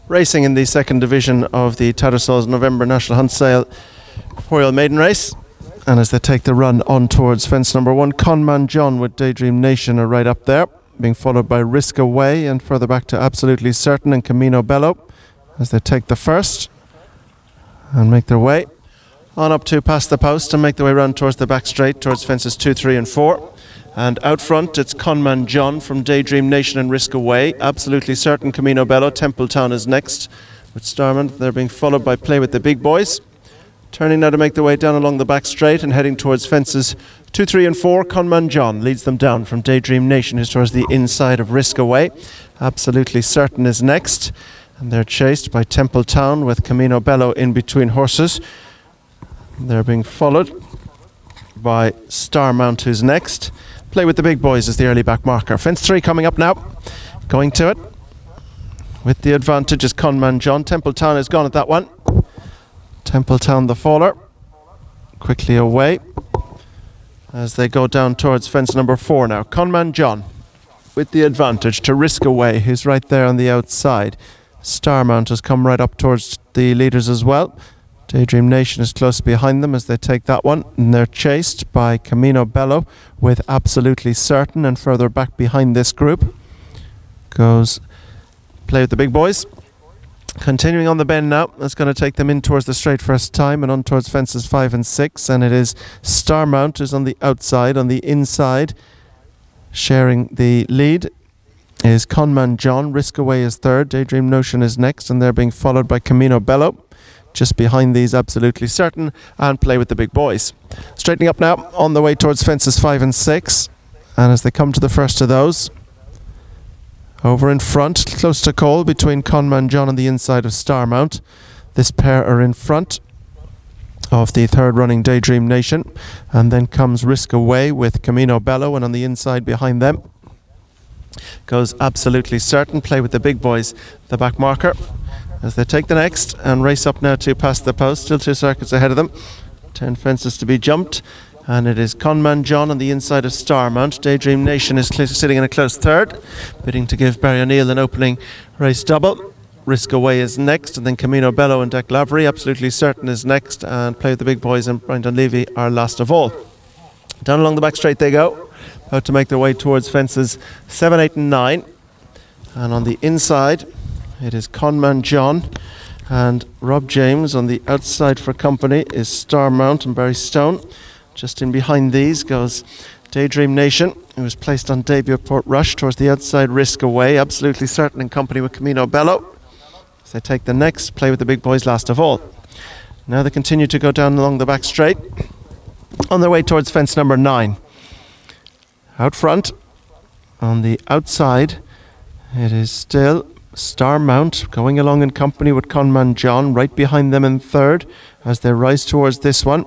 Racing in the second division of the Tattersalls November National Hunt Sale 4yo Maiden race. And as they take the run on towards fence number 1, Conman John with Daydream Nation are right up there, being followed by Risk Away and further back to Absolutely Certain and Camino Bello as they take the first and make their way on up to past the post and make their way round towards the back straight towards fences 2, 3 and 4. And out front it's Conman John from Daydream Nation and Risk Away. Absolutely Certain, Camino Bello. Templetown is next with Starman. They're being followed by Play with the Big Boys. Turning now to make their way down along the back straight and heading towards fences 2, 3 and 4. Conman John leads them down from Daydream Nation, who's towards the inside of Risk Away. Absolutely Certain is next. And they're chased by Templetown with Camino Bello in between horses. They're being followed by Starmount, who's next. Play with the Big Boys is the early back marker. Fence 3 coming up now. Going to it with the advantage is Conman John. Templetown is gone at that one. Templetown the faller. Quickly away as they go down towards fence number 4 now. Conman John with the advantage to Risk Away, who's right there on the outside. Starmount has come right up towards the leaders as well. Daydream Nation is close behind them as they take that one, and they're chased by Camino Bello with Absolutely Certain, and further back behind this group goes Play with the Big Boys. Continuing on the bend now, that's going to take them in towards the straight first time and on towards fences 5 and 6, and it is Starmount is on the outside. On the inside, sharing the lead is Conman John. Risk Away is third, Daydream Nation is next, and they're being followed by Camino Bello. Just behind these, Absolutely Certain and Play with the Big Boys. Straightening up now on the way towards fences 5 and 6, and as they come to the first of those, over in front, close to call between Conman John on the inside of Starmount. This pair are in front of the third running Daydream Nation, and then comes Risk Away with Camino Bello, and on the inside behind them goes Absolutely Certain. Play with the Big Boys, the back marker, as they take the next and race up now to past the post. Still 2 circuits ahead of them, 10 fences to be jumped, and it is Conman John on the inside of Starmount. Daydream Nation is sitting in a close third, bidding to give Barry O'Neill an opening race double. Risk Away is next, and then Camino Bello and Deck Lavery. Absolutely Certain is next, and Play with the Big Boys and Brian Dunleavy are last of all. Down along the back straight they go, about to make their way towards fences 7, 8 and 9, and on the inside it is Conman John and Rob James. On the outside for company is Starmount and Barry Stone. Just in behind these goes Daydream Nation, who was placed on debut at Port Rush. Towards the outside, Risk Away. Absolutely Certain in company with Camino Bello. As they take the next, Play with the Big Boys last of all. Now they continue to go down along the back straight on their way towards fence number 9. Out front, on the outside, it is still Starmount going along in company with Conman John. Right behind them in third as they rise towards this one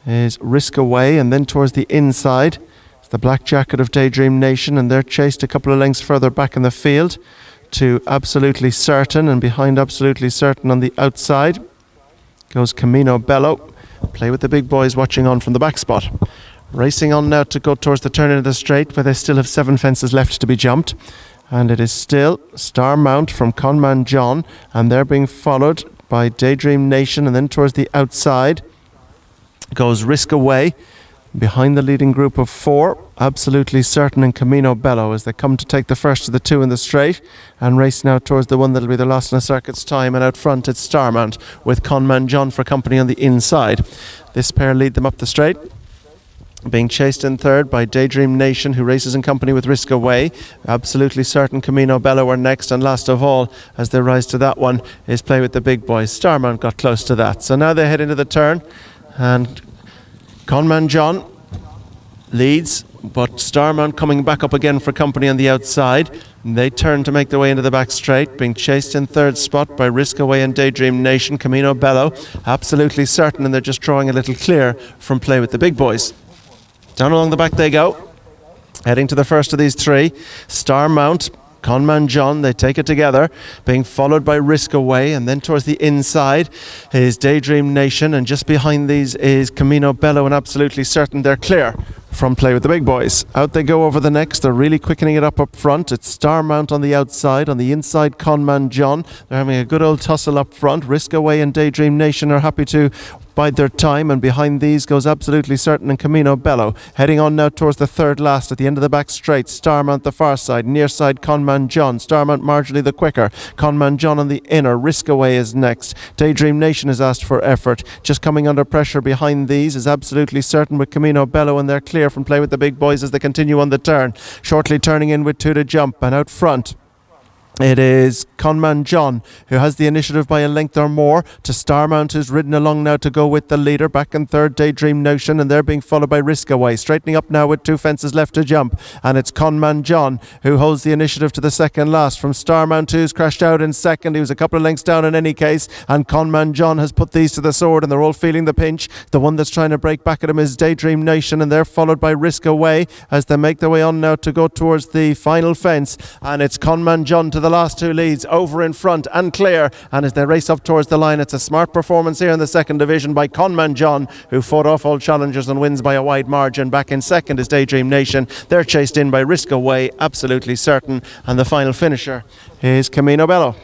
is Risk Away, and then towards the inside it's the black jacket of Daydream Nation, and they're chased a couple of lengths further back in the field to Absolutely Certain, and behind Absolutely Certain on the outside goes Camino Bello. Play with the Big Boys watching on from the back spot. Racing on now to go towards the turn into the straight, where they still have 7 fences left to be jumped. And it is still Starmount from Conman John, and they're being followed by Daydream Nation, and then towards the outside goes Risk Away. Behind the leading group of 4, Absolutely Certain and Camino Bello, as they come to take the first of the 2 in the straight and race now towards the one that'll be the last in a circuit's time. And out front it's Starmount with Conman John for company on the inside. This pair lead them up the straight, being chased in third by Daydream Nation, who races in company with Risk Away. Absolutely Certain, Camino Bello are next, and last of all, as they rise to that one, is Play with the Big Boys. Starmount got close to that. So now they head into the turn, and Conman John leads, but Starmount coming back up again for company on the outside. They turn to make their way into the back straight, being chased in third spot by Risk Away and Daydream Nation. Camino Bello, Absolutely Certain, and they're just drawing a little clear from Play with the Big Boys. Down along the back they go, heading to the first of these 3. Starmount Conman John, they take it together, being followed by Risk Away, and then towards the inside is Daydream Nation, and just behind these is Camino Bello, and Absolutely Certain they're clear from Play with the Big Boys. Out they go over the next. They're really quickening it up front. It's Star Mount on the outside. On the inside, Conman John. They're having a good old tussle up front. Risk Away and Daydream Nation are happy to bide their time, and behind these goes Absolutely Certain and Camino Bello. Heading on now towards the third last at the end of the back straight. Starmount the far side, near side Conman John. Starmount marginally the quicker. Conman John on the inner. Risk Away is next. Daydream Nation has asked for effort. Just coming under pressure behind these is Absolutely Certain with Camino Bello, and they're clear from Play with the Big Boys as they continue on the turn. Shortly turning in with 2 to jump, and out front it is Conman John who has the initiative by a length or more to Starmount, who's ridden along now to go with the leader. Back in third, Daydream Notion, and they're being followed by Risk Away. Straightening up now with 2 fences left to jump, and it's Conman John who holds the initiative to the second last from Starmount, who's crashed out in second. He was a couple of lengths down in any case, and Conman John has put these to the sword, and they're all feeling the pinch. The one that's trying to break back at him is Daydream Nation, and they're followed by Risk Away as they make their way on now to go towards the final fence, and it's Conman John to the last 2 leads, over in front and clear, and as they race up towards the line, it's a smart performance here in the second division by Conman John, who fought off all challengers and wins by a wide margin. Back in second is Daydream Nation. They're chased in by Risk Away, Absolutely Certain, and the final finisher is Camino Bello.